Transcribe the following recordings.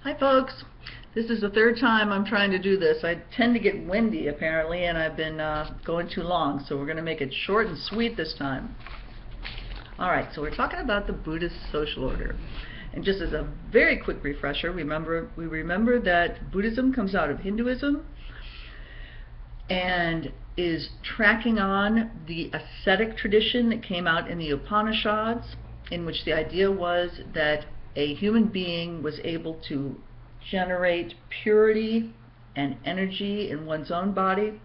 Hi folks, this is the third time I'm trying to do this. I tend to get windy apparently, and I've been going too long, so we're going to make it short and sweet this time. Alright, so we're talking about the Buddhist social order. And just as a very quick refresher, we remember that Buddhism comes out of Hinduism and is tracking on the ascetic tradition that came out in the Upanishads, in which the idea was that a human being was able to generate purity and energy in one's own body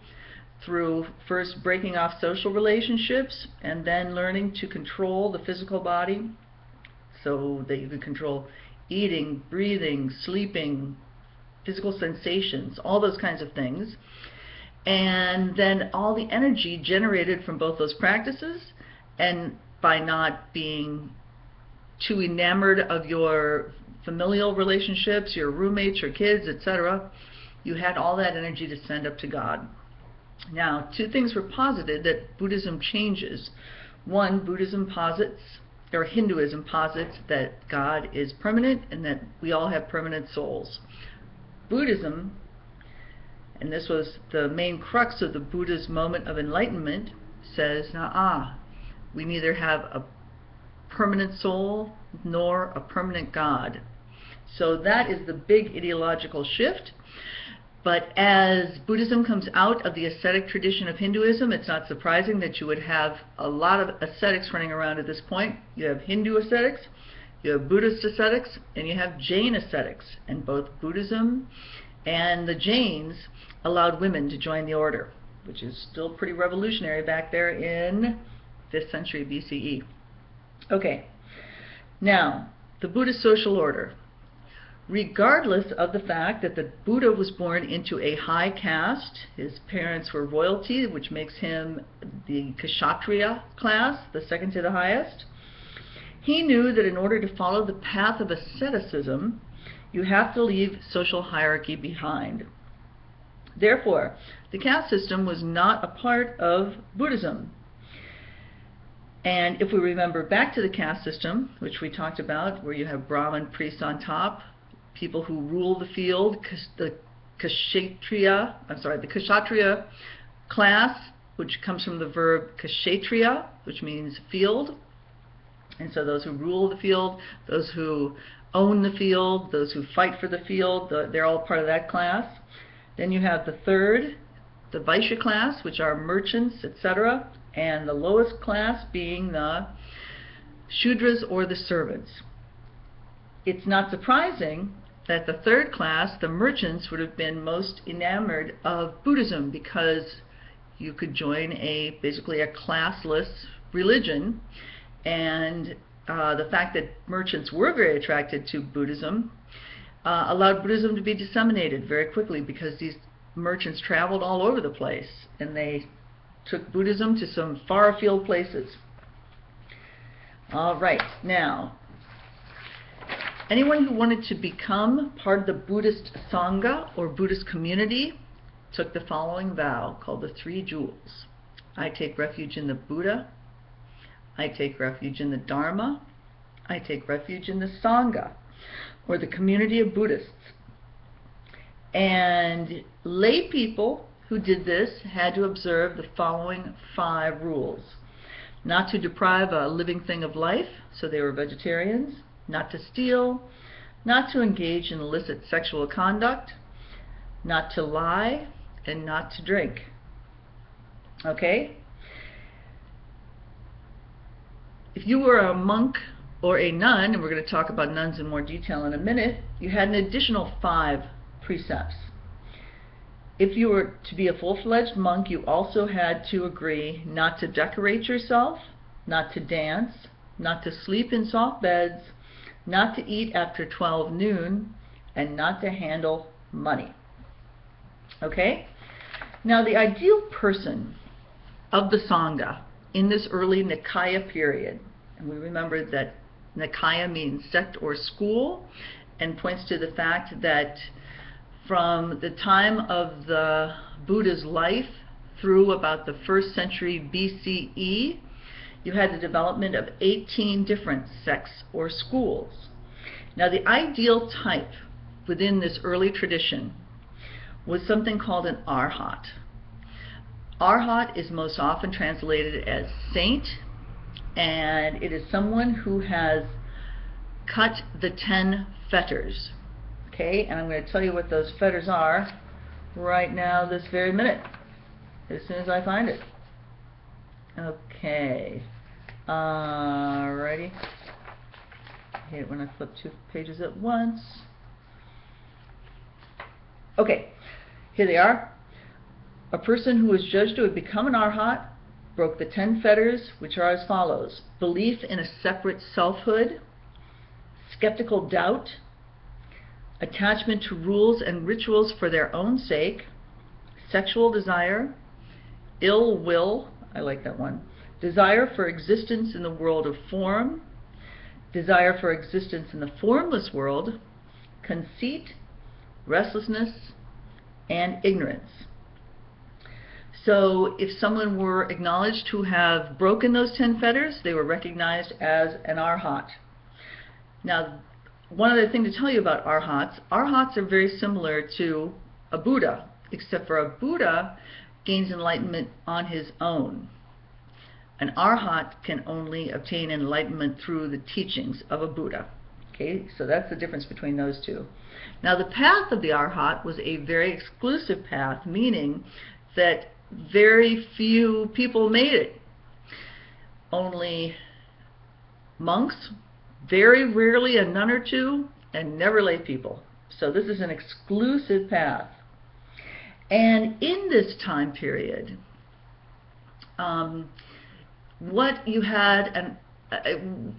through first breaking off social relationships and then learning to control the physical body so that you could control eating, breathing, sleeping, physical sensations, all those kinds of things. And then all the energy generated from both those practices, and by not being too enamored of your familial relationships, your roommates, your kids, etc., you had all that energy to send up to God. Now, two things were posited that Buddhism changes. One, Hinduism posits that God is permanent and that we all have permanent souls. Buddhism, and this was the main crux of the Buddha's moment of enlightenment, says, we neither have a permanent soul nor a permanent God. So that is the big ideological shift. But as Buddhism comes out of the ascetic tradition of Hinduism, it's not surprising that you would have a lot of ascetics running around at this point. You have Hindu ascetics, you have Buddhist ascetics, and you have Jain ascetics. And both Buddhism and the Jains allowed women to join the order, which is still pretty revolutionary back there in 5th century BCE. Okay, now, the Buddhist social order. Regardless of the fact that the Buddha was born into a high caste, his parents were royalty, which makes him the Kshatriya class, the second to the highest, he knew that in order to follow the path of asceticism, you have to leave social hierarchy behind. Therefore, the caste system was not a part of Buddhism. And if we remember back to the caste system, which we talked about, where you have Brahmin priests on top, people who rule the field, the Kshatriya class, which comes from the verb Kshatriya, which means field. And so those who rule the field, those who own the field, those who fight for the field, they're all part of that class. Then you have the third, the Vaishya class, which are merchants, etc., and the lowest class being the Shudras or the servants. It's not surprising that the third class, the merchants, would have been most enamored of Buddhism, because you could join basically a classless religion, and the fact that merchants were very attracted to Buddhism allowed Buddhism to be disseminated very quickly, because these merchants traveled all over the place and they took Buddhism to some far afield places. All right, now, anyone who wanted to become part of the Buddhist Sangha or Buddhist community took the following vow called the 3 jewels. I take refuge in the Buddha, I take refuge in the Dharma, I take refuge in the Sangha, or the community of Buddhists. And lay people who did this had to observe the following 5 rules. Not to deprive a living thing of life, so they were vegetarians. Not to steal. Not to engage in illicit sexual conduct. Not to lie. And not to drink. Okay? If you were a monk or a nun, and we're going to talk about nuns in more detail in a minute, you had an additional 5 precepts. If you were to be a full-fledged monk, you also had to agree not to decorate yourself, not to dance, not to sleep in soft beds, not to eat after 12 noon, and not to handle money. Okay? Now, the ideal person of the Sangha in this early Nikaya period, and we remember that Nikaya means sect or school, and points to the fact that from the time of the Buddha's life through about the 1st century BCE, you had the development of 18 different sects or schools. Now, the ideal type within this early tradition was something called an arhat. Arhat is most often translated as saint, and it is someone who has cut the 10 fetters. Okay, and I'm going to tell you what those fetters are right now, this very minute, as soon as I find it. Okay, alrighty. I hate it when I flip 2 pages at once. Okay, here they are. A person who was judged to have become an arhat broke the 10 fetters, which are as follows: belief in a separate selfhood, skeptical doubt, attachment to rules and rituals for their own sake, sexual desire, ill will, I like that one, desire for existence in the world of form, desire for existence in the formless world, conceit, restlessness, and ignorance. So if someone were acknowledged to have broken those 10 fetters, they were recognized as an arhat. Now, one other thing to tell you about arhats are very similar to a Buddha, except for a Buddha gains enlightenment on his own. An arhat can only obtain enlightenment through the teachings of a Buddha. Okay, so that's the difference between those two. Now, the path of the arhat was a very exclusive path, meaning that very few people made it. Only monks, very rarely a nun or two, and never lay people. So this is an exclusive path. And in this time period, what you had, and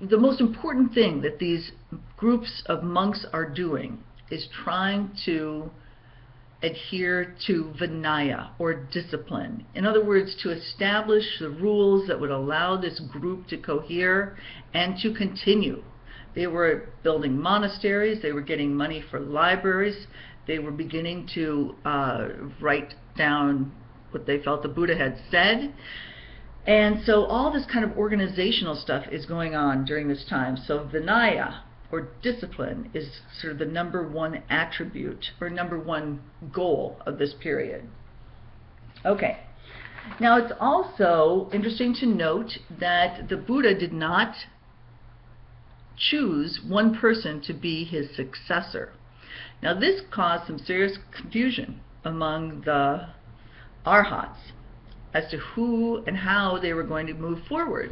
the most important thing that these groups of monks are doing is trying to adhere to Vinaya, or discipline. In other words, to establish the rules that would allow this group to cohere and to continue. They were building monasteries, they were getting money for libraries, they were beginning to write down what they felt the Buddha had said. And so all this kind of organizational stuff is going on during this time. So Vinaya, or discipline, is sort of the #1 attribute, or #1 goal of this period. Okay. Now, it's also interesting to note that the Buddha did not choose one person to be his successor. Now, this caused some serious confusion among the arhats as to who and how they were going to move forward.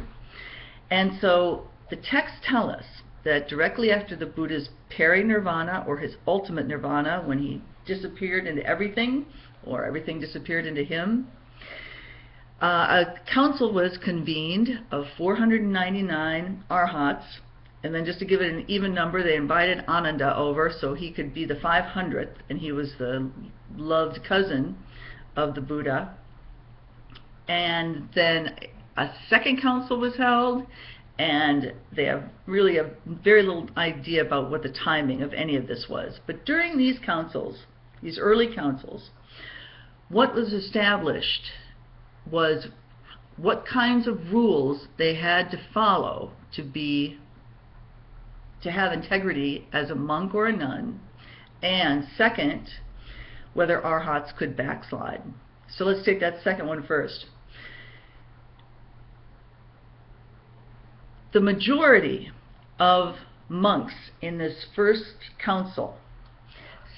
And so the texts tell us that directly after the Buddha's peri-nirvana, or his ultimate nirvana, when he disappeared into everything, or everything disappeared into him, a council was convened of 499 arhats, and then just to give it an even number, they invited Ananda over so he could be the 500th, and he was the loved cousin of the Buddha. And then a second council was held, and they have really a very little idea about what the timing of any of this was. But during these councils, these early councils, what was established was what kinds of rules they had to follow to have integrity as a monk or a nun, and second, whether arhats could backslide. So let's take that second one first. The majority of monks in this first council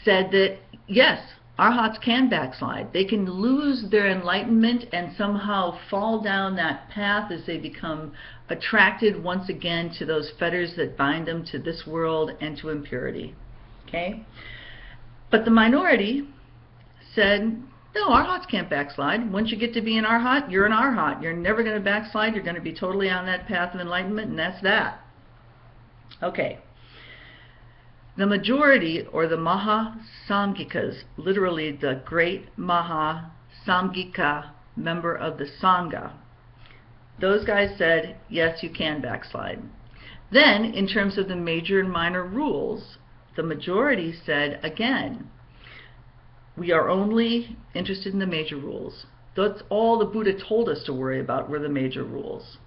said that yes, arhats can backslide. They can lose their enlightenment and somehow fall down that path as they become attracted once again to those fetters that bind them to this world and to impurity. Okay? But the minority said, no, arhats can't backslide. Once you get to be an arhat, you're an arhat. You're never going to backslide. You're going to be totally on that path of enlightenment, and that's that. Okay. The majority, or the Mahasamgikas, literally the great Mahasamgika member of the Sangha, those guys said, yes, you can backslide. Then, in terms of the major and minor rules, the majority said, again, we are only interested in the major rules. That's all the Buddha told us to worry about, were the major rules.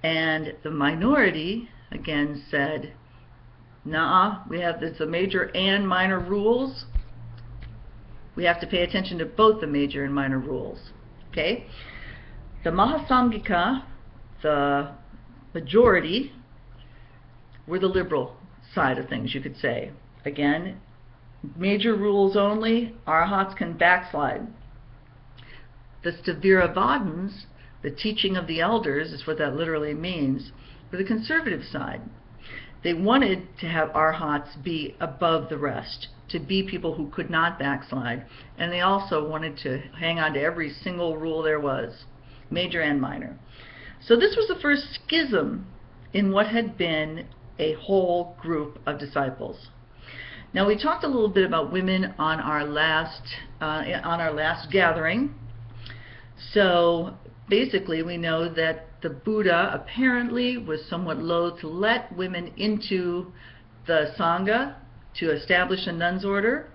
And the minority, again, said, Nuh-uh. We have the major and minor rules. We have to pay attention to both the major and minor rules. Okay? The Mahasamgika, the majority, were the liberal side of things, you could say. Again, major rules only, arhats can backslide. The Sthaviravadins, the teaching of the elders, is what that literally means, were the conservative side. They wanted to have arhats be above the rest, to be people who could not backslide, and they also wanted to hang on to every single rule there was, major and minor. So this was the first schism in what had been a whole group of disciples. Now, we talked a little bit about women on our last gathering. So basically, we know that the Buddha apparently was somewhat loath to let women into the Sangha to establish a nun's order.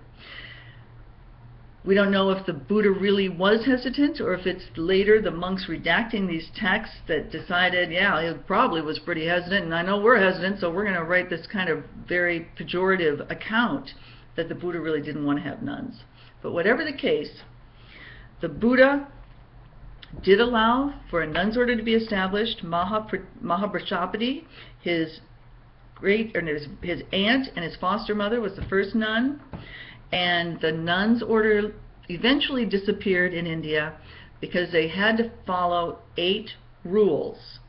We don't know if the Buddha really was hesitant, or if it's later the monks redacting these texts that decided, yeah, he probably was pretty hesitant, and I know we're hesitant, so we're going to write this kind of very pejorative account that the Buddha really didn't want to have nuns. But whatever the case, the Buddha did allow for a nun's order to be established. Mahaprajapati, his aunt and his foster mother, was the first nun. And the nuns' order eventually disappeared in India because they had to follow 8 rules.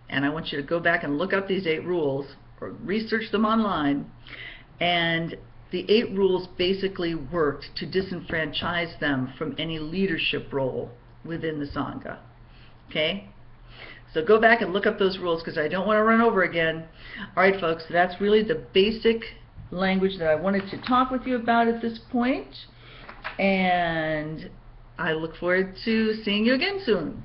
And I want you to go back and look up these 8 rules, or research them online. And the 8 rules basically worked to disenfranchise them from any leadership role within the Sangha. Okay? So go back and look up those rules, because I don't want to run over again. Alright folks, that's really the basic language that I wanted to talk with you about at this point, and I look forward to seeing you again soon.